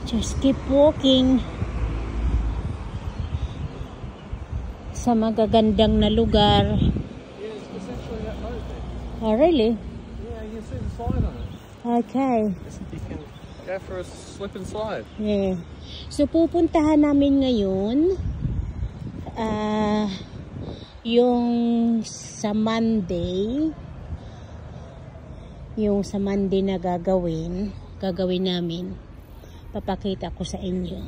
Just keep walking sa magagandang na lugar. Yeah, it's essentially that boat there. Oh, really? Yeah, you can see the slide on it. Okay. You can go for a slip and slide. Yeah. So, pupuntahan namin ngayon yung sa Monday na gagawin namin. Papakita ko sa inyo.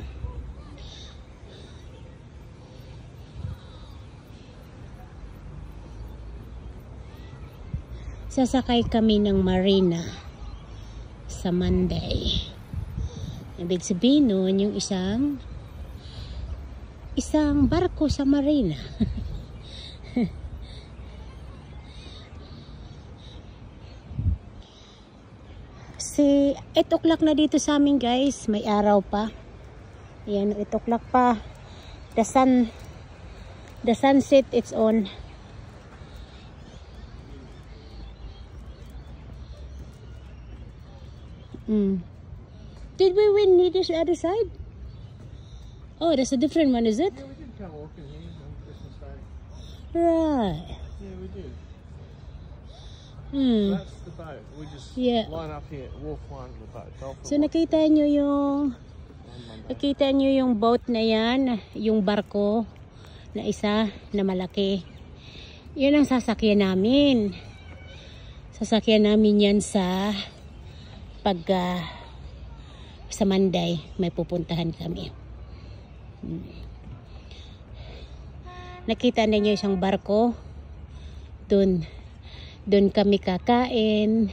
Sasakay kami ng marina sa Monday. Ibig sabihin nun, yung isang barko sa marina. Kasi 8 o'clock na dito sa amin, guys. May araw pa. Ayan, 8 o'clock pa. The sunset, it's on. Did we win this other side? Oh, that's a different one, is it? Yeah, we did come walking here on Christmas Day. Right. Yeah, we did. Hmm. That's the boat. We just Yeah. line up here, walk line to the boat. So nakita nyo yung boat na yan, yung barko na isa na malaki. Yun ang sasakyan namin. Sasakyan namin yan sa sa Monday may pupuntahan kami. Nakita ninyo isang barko. Doon kami kakain.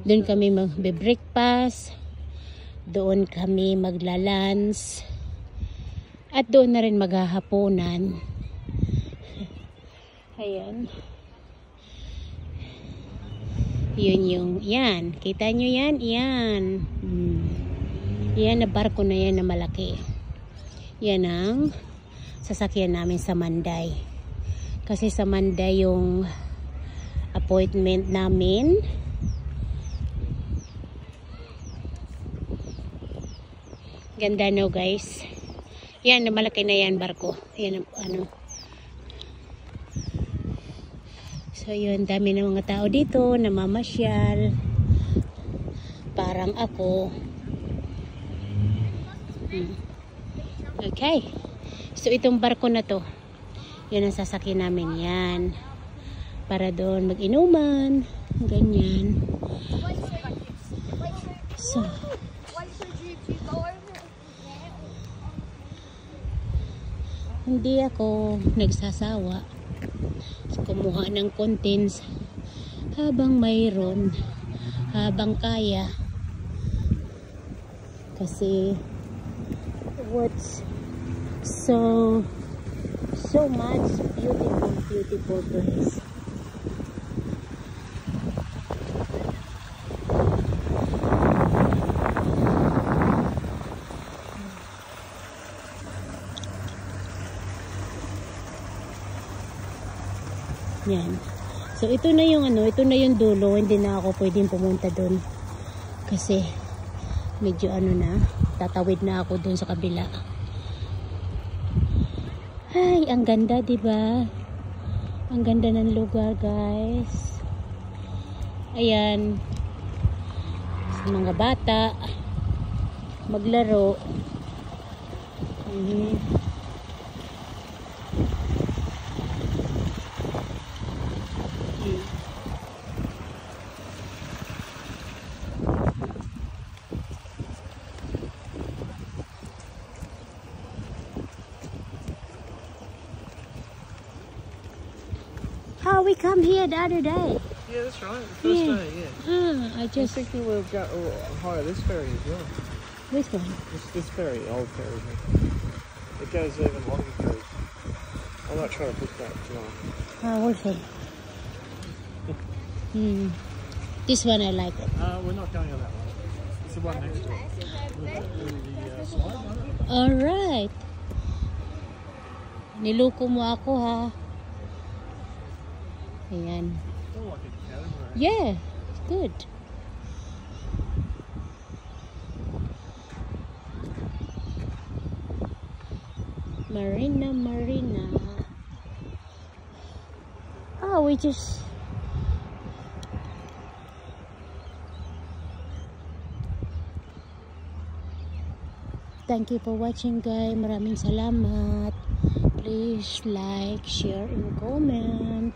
Doon kami magbe-breakfast. Doon kami magla-lunch. At doon na rin maghahaponan. Ayan. Yan. Kita nyo yan? Yan. Yan na barko na yan na malaki. Yan ang sasakyan namin sa Monday. Kasi sa Monday yung appointment namin. Ganda no, guys. Yan, na malaki na yan barko. Yan ano. So yun, dami ng mga tao dito na mamasyal. Parang ako. Okay. So itong barko na to, yun ang sasakyan namin yan. Para doon mag-inuman. Ganyan. So. Hindi ako nagsasawa. Kumuha ng contents habang mayroon, habang kaya, kasi what's so much beautiful place. Yan. So ito na yung dulo, hindi na ako pwedeng pumunta doon. Kasi medyo tatawid na ako doon sa kabila. Ay, ang ganda, 'di ba? Ang ganda ng lugar, guys. Ayan. Sa mga bata maglaro. We come here the other day. Yeah, that's right. The first day, yeah. I just thinking we'll go hire this ferry as well. Which one? This ferry, old ferry. It goes even longer ferries. I might try to book that tomorrow. We'll see. This one I like it. We're not going on that one. It's the one next to it. The slide one. Alright. Niluko mo ako, ha? Ayan. Yeah, good. Marina, Marina. Oh, we just... Thank you for watching, guys. Maraming salamat. Please like, share, and comment.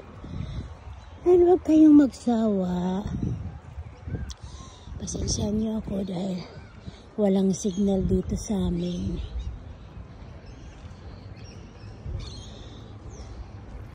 And huwag kayong magsawa. Pasensya niyo ako dahil walang signal dito sa amin.